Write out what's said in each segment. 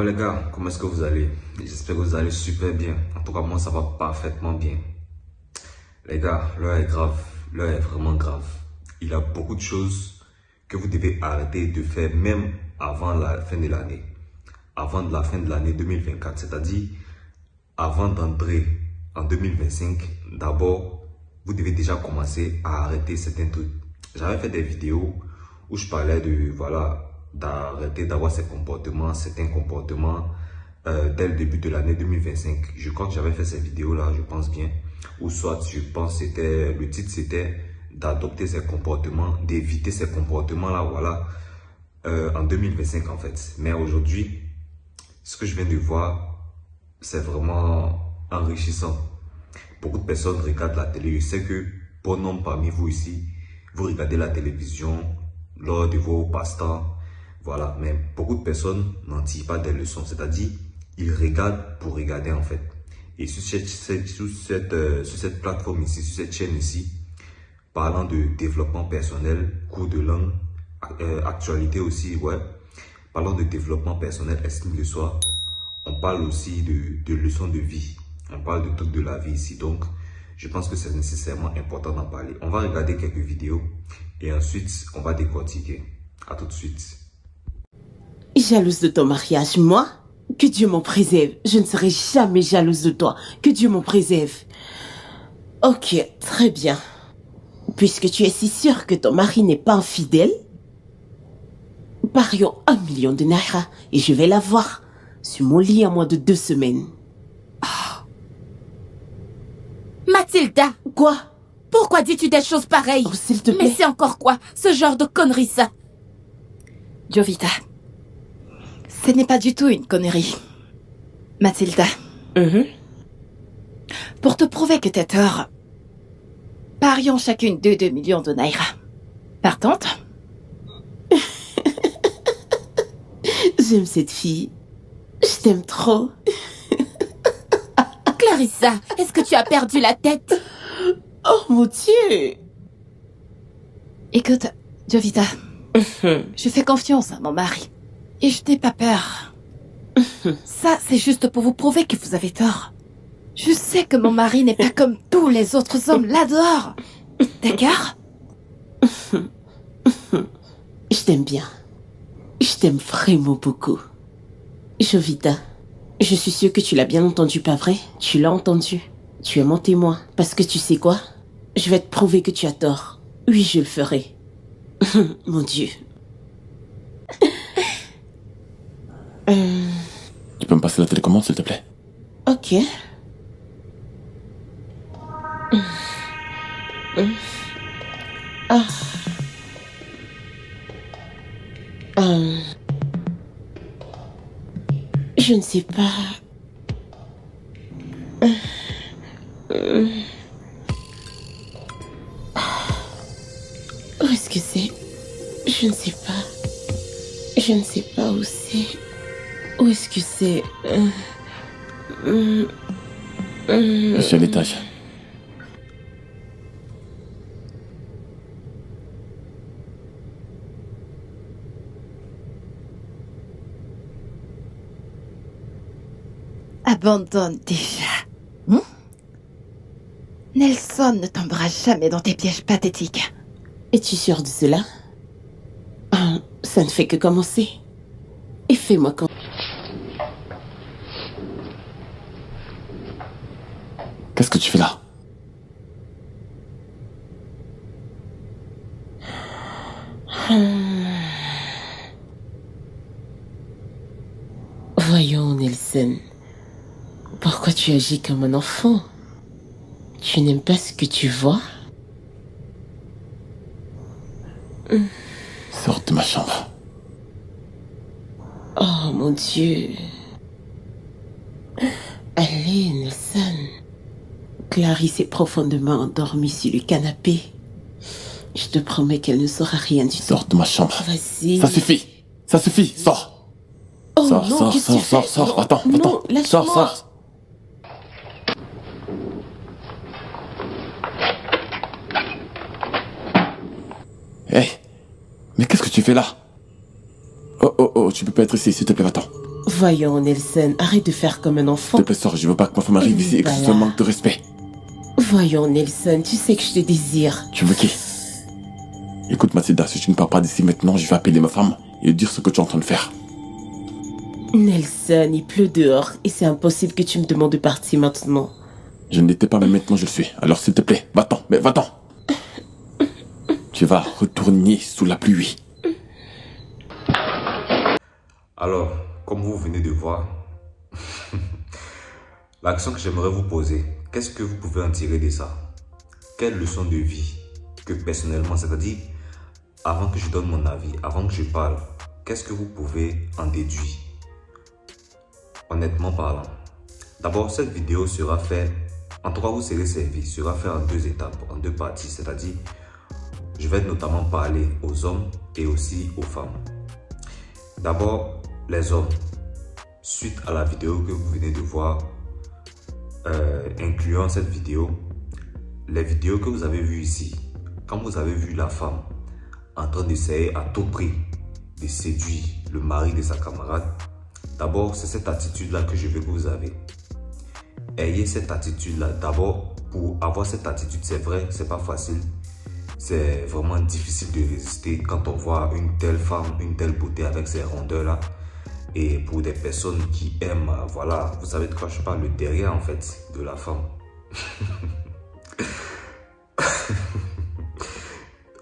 Les gars, comment est-ce que vous allez? J'espère que vous allez super bien. En tout cas, moi, ça va parfaitement bien. Les gars, l'heure est grave. L'heure est vraiment grave. Il y a beaucoup de choses que vous devez arrêter de faire même avant la fin de l'année. Avant la fin de l'année 2024, c'est-à-dire avant d'entrer en 2025, d'abord, vous devez déjà commencer à arrêter certains trucs. J'avais fait des vidéos où je parlais de, voilà, d'arrêter d'avoir certains comportements dès le début de l'année 2025. Je crois que j'avais fait ces vidéos-là, je pense bien. Ou soit, je pense c'était, le titre c'était d'adopter ces comportements, d'éviter ces comportements-là, voilà, en 2025 en fait. Mais aujourd'hui, ce que je viens de voir, c'est vraiment enrichissant. Beaucoup de personnes regardent la télé. Je sais que bon nombre parmi vous ici, vous regardez la télévision lors de vos passe-temps. Voilà, mais beaucoup de personnes n'en tirent pas des leçons. C'est-à-dire, ils regardent pour regarder en fait. Et sur cette plateforme ici, sur cette chaîne ici, parlant de développement personnel, cours de langue, actualité aussi, ouais. Parlant de développement personnel, estime de soi, on parle aussi de leçons de vie. On parle de trucs de la vie ici. Donc, je pense que c'est nécessairement important d'en parler. On va regarder quelques vidéos et ensuite, on va décortiquer. À tout de suite. Jalouse de ton mariage, moi? Que Dieu m'en préserve. Je ne serai jamais jalouse de toi. Que Dieu m'en préserve. Ok, très bien. Puisque tu es si sûr que ton mari n'est pas infidèle, parions 1 million de naira et je vais l'avoir sur mon lit en moins de 2 semaines. Mathilda! Quoi? Pourquoi dis-tu des choses pareilles? Oh, s'il te plaît. Mais c'est encore quoi, ce genre de conneries, ça? Jovita, ce n'est pas du tout une connerie. Mathilda, pour te prouver que t'as tort, parions chacune 2 millions de naira. Partante? J'aime cette fille. Je t'aime trop. Clarissa, est-ce que tu as perdu la tête? Oh mon Dieu. Écoute, Jovita, je fais confiance à mon mari. Et je n'ai pas peur. Ça, c'est juste pour vous prouver que vous avez tort. Je sais que mon mari n'est pas comme tous les autres hommes l'adorent. D'accord? Je t'aime bien. Je t'aime vraiment beaucoup. Jovita, je suis sûre que tu l'as bien entendu, pas vrai? Tu l'as entendu. Tu es mon témoin. Parce que tu sais quoi? Je vais te prouver que tu as tort. Oui, je le ferai. Mon Dieu. Tu peux me passer la télécommande, s'il te plaît? Ok. Ah. Je ne sais pas. Où est-ce que c'est? Je ne sais pas. Je ne sais pas où c'est. Où est-ce que c'est? Je suis à l'étage. Abandonne déjà. Nelson ne tombera jamais dans tes pièges pathétiques. Es-tu sûr de cela? Ça ne fait que commencer. Et fais-moi quand... Qu'est-ce que tu fais là? Voyons, Nelson. Pourquoi tu agis comme un enfant? Tu n'aimes pas ce que tu vois? Sors de ma chambre. Oh mon Dieu. Allez, Nelson. Clarisse est profondément endormie sur le canapé. Je te promets qu'elle ne saura rien du tout. Sors de ma chambre. Vas-y. Ça suffit. Ça suffit. Sors. Oh Sors, non, sors, qu'est-ce que tu sors, fais? sors, sors. Non, Attends, non, attends. lâche-moi. Sors, sors. Hé, mais qu'est-ce que tu fais là? Oh, tu peux pas être ici, s'il te plaît, va-t'en. Voyons, Nelson, arrête de faire comme un enfant. S'il te plaît, sors, je veux pas que ma femme arrive ici et que ce soit un manque de respect. Voyons, Nelson, tu sais que je te désire. Tu veux qui? Écoute, Mathilda, si tu ne pars pas d'ici maintenant, je vais appeler ma femme et lui dire ce que tu es en train de faire. Nelson, il pleut dehors et c'est impossible que tu me demandes de partir maintenant. Je ne l'étais pas, mais maintenant je le suis. Alors s'il te plaît, va-t'en, mais va-t'en. Tu vas retourner sous la pluie. Alors, comme vous venez de voir, l'action que j'aimerais vous poser, qu'est-ce que vous pouvez en tirer de ça? Quelle leçon de vie que personnellement, c'est-à-dire, avant que je donne mon avis, avant que je parle, qu'est-ce que vous pouvez en déduire? Honnêtement parlant. D'abord, cette vidéo sera faite, en tout cas vous serez servi, sera faite en 2 étapes, en 2 parties, c'est-à-dire, je vais notamment parler aux hommes et aussi aux femmes. D'abord, les hommes, suite à la vidéo que vous venez de voir, incluant cette vidéo, les vidéos que vous avez vues ici, quand vous avez vu la femme en train d'essayer à tout prix de séduire le mari de sa camarade, d'abord, c'est cette attitude-là que je veux que vous avez. Ayez cette attitude-là. D'abord, pour avoir cette attitude, c'est vrai, c'est pas facile. C'est vraiment difficile de résister quand on voit une telle femme, une telle beauté avec ces rondeurs-là. Et pour des personnes qui aiment, voilà, vous savez de quoi je parle, le derrière en fait, de la femme.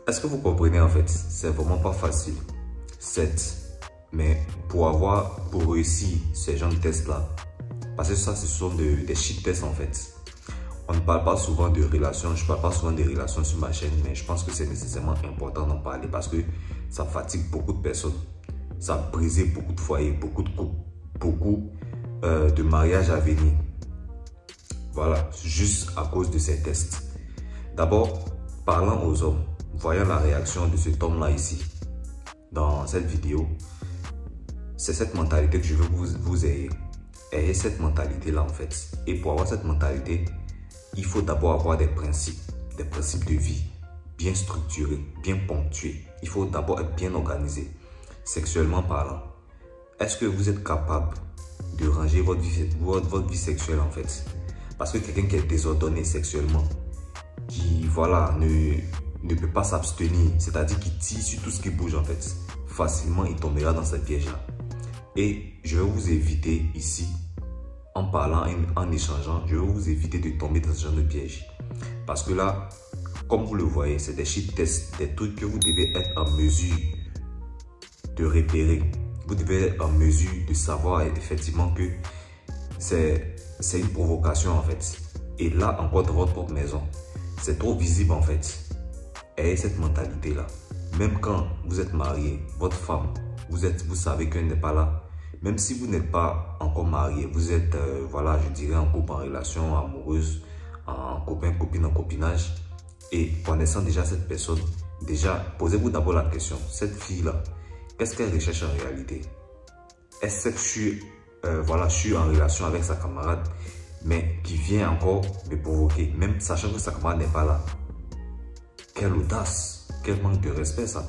Est-ce que vous comprenez en fait? C'est vraiment pas facile. Certes. Mais pour réussir ces genres de tests-là, parce que ça, ce sont des shit tests en fait. On ne parle pas souvent de relations, je ne parle pas souvent de relations sur ma chaîne, mais je pense que c'est nécessairement important d'en parler parce que ça fatigue beaucoup de personnes. Ça a brisé beaucoup de foyers, beaucoup de couples, beaucoup de mariages à venir. Voilà, juste à cause de ces tests. D'abord, parlant aux hommes, voyant la réaction de cet homme-là ici, dans cette vidéo, c'est cette mentalité que je veux que vous ayez. Ayez cette mentalité-là en fait. Et pour avoir cette mentalité, il faut d'abord avoir des principes de vie bien structurés, bien ponctués. Il faut d'abord être bien organisé, sexuellement parlant. Est-ce que vous êtes capable de ranger votre vie sexuelle en fait? Parce que quelqu'un qui est désordonné sexuellement, qui voilà, ne peut pas s'abstenir, c'est-à-dire qui tire sur tout ce qui bouge en fait, facilement il tombera dans ce piège-là. Et je vais vous éviter ici, en parlant, en échangeant, je vais vous éviter de tomber dans ce genre de piège. Parce que là, comme vous le voyez, c'est des shit tests, des trucs que vous devez être en mesure de repérer. Vous devez être en mesure de savoir effectivement que c'est une provocation en fait. Et là, encore dans votre propre maison, c'est trop visible en fait. Ayez cette mentalité-là. Même quand vous êtes marié, votre femme, vous savez qu'elle n'est pas là. Même si vous n'êtes pas encore marié, vous êtes, voilà, je dirais en couple, en relation amoureuse, en copain, copine, en copinage. Et connaissant déjà cette personne, déjà, posez-vous d'abord la question. Cette fille-là, qu'est-ce qu'elle recherche en réalité? Est-ce que je suis en relation avec sa camarade, mais qui vient encore me provoquer, même sachant que sa camarade n'est pas là? Quelle audace, quel manque de respect ça.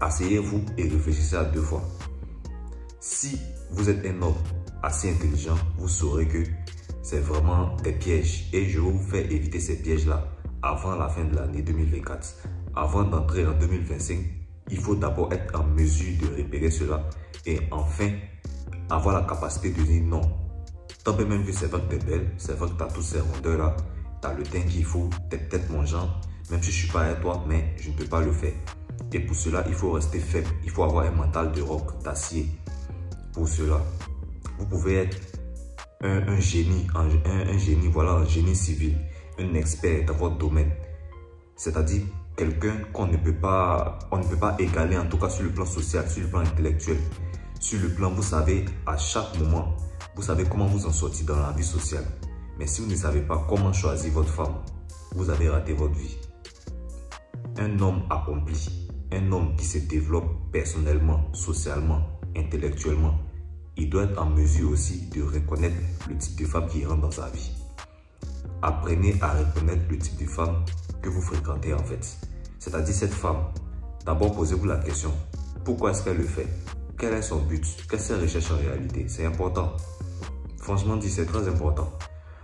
Asseyez-vous et réfléchissez à 2 fois. Si vous êtes un homme assez intelligent, vous saurez que c'est vraiment des pièges. Et je vais vous faire éviter ces pièges-là avant la fin de l'année 2024. Avant d'entrer en 2025, il faut d'abord être en mesure de repérer cela. Et enfin, avoir la capacité de dire non. Tant que même que c'est vrai que tu es belle, c'est vrai que tu as tous ces rondeurs-là, tu as le teint qu'il faut, tu es peut-être mon genre, même si je ne suis pas avec toi, mais je ne peux pas le faire. Et pour cela, il faut rester faible. Il faut avoir un mental de roc, d'acier. Pour cela, vous pouvez être un génie, voilà, un génie civil, un expert dans votre domaine. C'est-à-dire quelqu'un qu'on ne peut pas égaler, en tout cas sur le plan social, sur le plan intellectuel. Sur le plan, vous savez, à chaque moment, vous savez comment vous en sortir dans la vie sociale. Mais si vous ne savez pas comment choisir votre femme, vous avez raté votre vie. Un homme accompli, un homme qui se développe personnellement, socialement, intellectuellement, il doit être en mesure aussi de reconnaître le type de femme qui rentre dans sa vie. Apprenez à reconnaître le type de femme que vous fréquentez en fait. C'est-à-dire cette femme, d'abord posez-vous la question, pourquoi est-ce qu'elle le fait? quel est son but, qu'est-ce qu'elle recherche en réalité. C'est important. Franchement dit, c'est très important.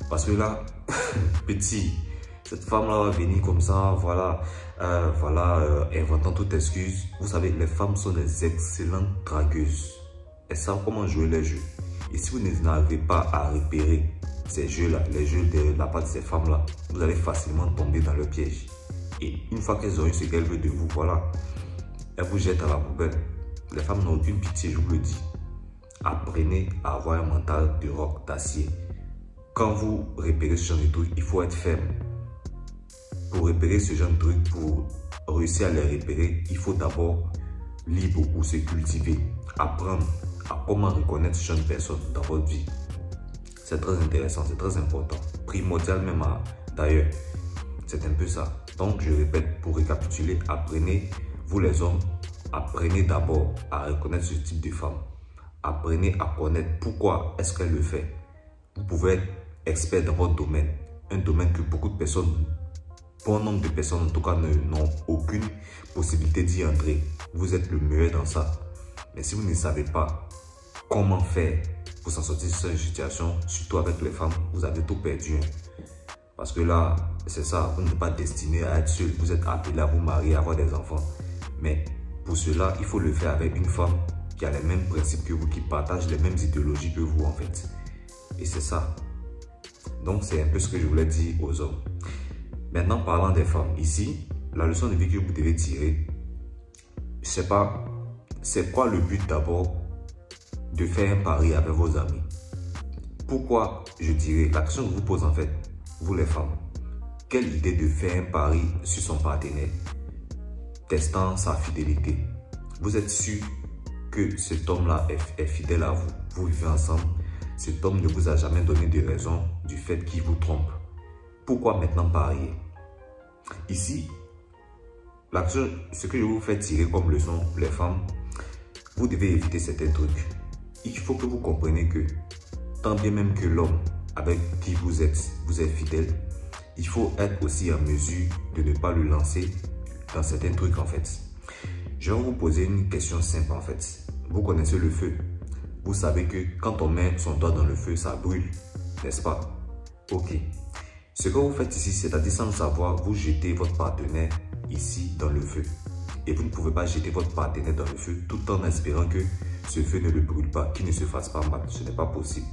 Parce que là, petit, cette femme-là va venir comme ça, voilà, inventant toute excuse. Vous savez, les femmes sont des excellentes dragueuses. Elles savent comment jouer les jeux. Et si vous n'arrivez pas à repérer ces jeux-là, les jeux de la part de ces femmes-là, vous allez facilement tomber dans le piège. Et une fois qu'elles ont eu ce qu'elles veulent de vous, voilà, elles vous jettent à la poubelle. Les femmes n'ont aucune pitié, je vous le dis. Apprenez à avoir un mental de roc, d'acier. Quand vous repérez ce genre de truc, il faut être ferme. Pour repérer ce genre de truc, pour réussir à les repérer, il faut d'abord lire beaucoup, se cultiver, apprendre à comment reconnaître ce genre de personnes dans votre vie. C'est très intéressant, c'est très important. Primordial même d'ailleurs. C'est un peu ça. Donc je répète, pour récapituler, apprenez, vous les hommes, apprenez d'abord à reconnaître ce type de femme. Apprenez à connaître pourquoi est-ce qu'elle le fait. Vous pouvez être expert dans votre domaine. Un domaine que beaucoup de personnes, bon nombre de personnes en tout cas, n'ont aucune possibilité d'y entrer. Vous êtes le meilleur dans ça. Mais si vous ne savez pas comment faire pour s'en sortir de cette situation, surtout avec les femmes, vous avez tout perdu. Parce que là, c'est ça, vous n'êtes pas destiné à être seul. Vous êtes appelé à vous marier, à avoir des enfants. Mais pour cela, il faut le faire avec une femme qui a les mêmes principes que vous, qui partage les mêmes idéologies que vous en fait. Et c'est ça. Donc c'est un peu ce que je voulais dire aux hommes. Maintenant, parlant des femmes, ici, la leçon de vie que vous devez tirer, c'est quoi le but d'abord de faire un pari avec vos amis? Pourquoi, je dirais, la question que je vous pose en fait, vous les femmes, quelle idée de faire un pari sur son partenaire, testant sa fidélité? Vous êtes sûr que cet homme-là est fidèle à vous, vous vivez ensemble, cet homme ne vous a jamais donné de raison du fait qu'il vous trompe. Pourquoi maintenant parier? Ici, ce que je vous fais tirer comme leçon, les femmes, vous devez éviter certains trucs. Il faut que vous compreniez que, tant bien même que l'homme avec qui vous êtes fidèle, il faut être aussi en mesure de ne pas le lancer dans certains trucs en fait. Je vais vous poser une question simple en fait. Vous connaissez le feu. Vous savez que quand on met son doigt dans le feu, ça brûle, n'est-ce pas? Ok. Ce que vous faites ici, c'est-à-dire sans le savoir, vous jetez votre partenaire ici dans le feu. Et vous ne pouvez pas jeter votre partenaire dans le feu tout en espérant que ce feu ne le brûle pas, qu'il ne se fasse pas mal. Ce n'est pas possible.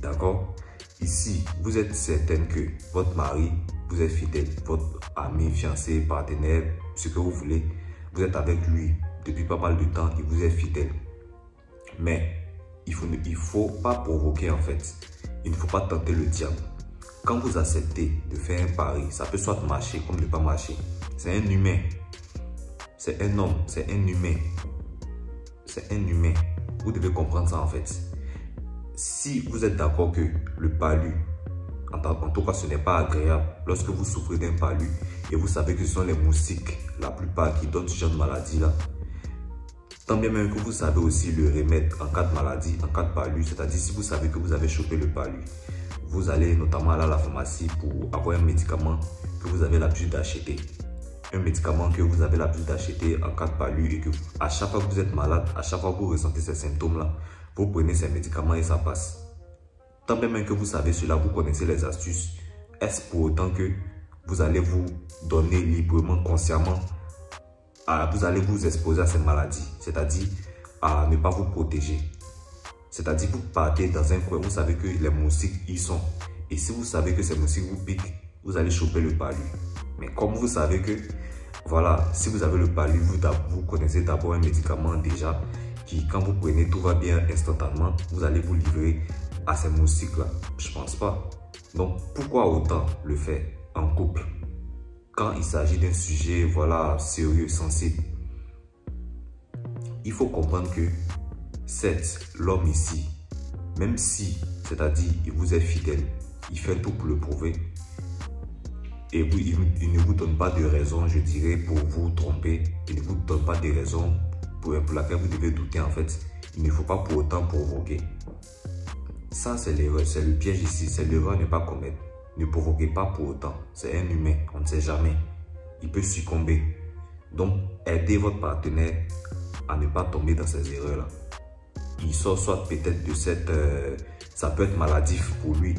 D'accord? Ici, vous êtes certaine que votre mari, vous êtes fidèle, votre ami, fiancé, partenaire, ce que vous voulez, vous êtes avec lui depuis pas mal de temps et vous êtes fidèle. Mais il faut pas provoquer en fait. Il ne faut pas tenter le diable. Quand vous acceptez de faire un pari, ça peut soit marcher comme ne pas marcher. C'est un humain. C'est un homme, c'est un humain. C'est un humain. Vous devez comprendre ça en fait. Si vous êtes d'accord que le palu, en tout cas ce n'est pas agréable, lorsque vous souffrez d'un palu et vous savez que ce sont les moustiques, la plupart qui donnent ce genre de maladie là, tant bien même que vous savez aussi le remède en cas de maladie, en cas de palu, c'est-à-dire si vous savez que vous avez chopé le palu, vous allez notamment aller à la pharmacie pour avoir un médicament que vous avez l'habitude d'acheter. Un médicament que vous avez l'habitude d'acheter en cas de palu et que à chaque fois que vous êtes malade, à chaque fois que vous ressentez ces symptômes-là, vous prenez ces médicaments et ça passe. Tant bien même que vous savez cela, vous connaissez les astuces, est-ce pour autant que vous allez vous donner librement, consciemment, vous allez vous exposer à ces maladies, c'est-à-dire à ne pas vous protéger? C'est-à-dire que vous partez dans un coin, vous savez que les moustiques y sont. Et si vous savez que ces moustiques vous piquent, vous allez choper le palu. Mais comme vous savez que, voilà, si vous avez le palu, vous connaissez d'abord un médicament déjà qui, quand vous prenez, tout va bien instantanément, vous allez vous livrer à ces moustiques-là. Je pense pas. Donc, pourquoi autant le faire en couple? Quand il s'agit d'un sujet, voilà, sérieux, sensible, il faut comprendre que l'homme ici, même si, c'est-à-dire, il vous est fidèle, il fait tout pour le prouver, et il ne vous donne pas de raison, je dirais, pour vous tromper, il ne vous donne pas de raison pour laquelle vous devez douter en fait, il ne faut pas pour autant provoquer. Ça, c'est l'erreur, c'est le piège ici, c'est l'erreur à ne pas commettre. Ne provoquez pas pour autant, c'est un humain, on ne sait jamais, il peut succomber. Donc, aidez votre partenaire à ne pas tomber dans ces erreurs-là. Il sort soit peut-être de cette... ça peut être maladif pour lui.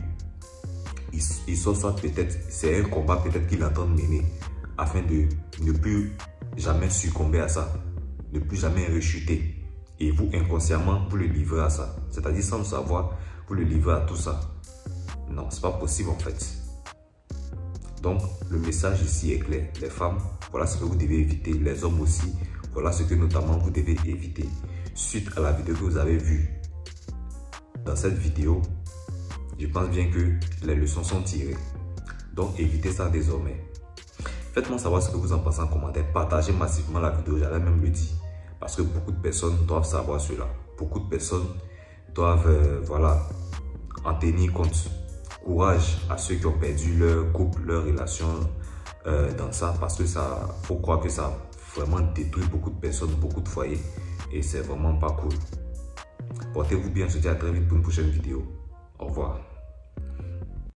Il sort soit peut-être... C'est un combat peut-être qu'il est en train de mener afin de ne plus jamais succomber à ça. Ne plus jamais rechuter. Et vous, inconsciemment, vous le livrez à ça. C'est-à-dire, sans le savoir, vous le livrez à tout ça. Non, c'est pas possible en fait. Donc, le message ici est clair. Les femmes, voilà ce que vous devez éviter. Les hommes aussi, voilà ce que notamment vous devez éviter. Suite à la vidéo que vous avez vue, dans cette vidéo, je pense bien que les leçons sont tirées. Donc, évitez ça désormais. Faites-moi savoir ce que vous en pensez en commentaire. Partagez massivement la vidéo, j'allais même le dire. Parce que beaucoup de personnes doivent savoir cela. Beaucoup de personnes doivent, voilà, en tenir compte. Courage à ceux qui ont perdu leur couple, leur relation dans ça. Parce que ça, faut croire que ça a vraiment détruit beaucoup de personnes, beaucoup de foyers. Et c'est vraiment pas cool. Portez-vous bien, je vous dis à très vite pour une prochaine vidéo. Au revoir.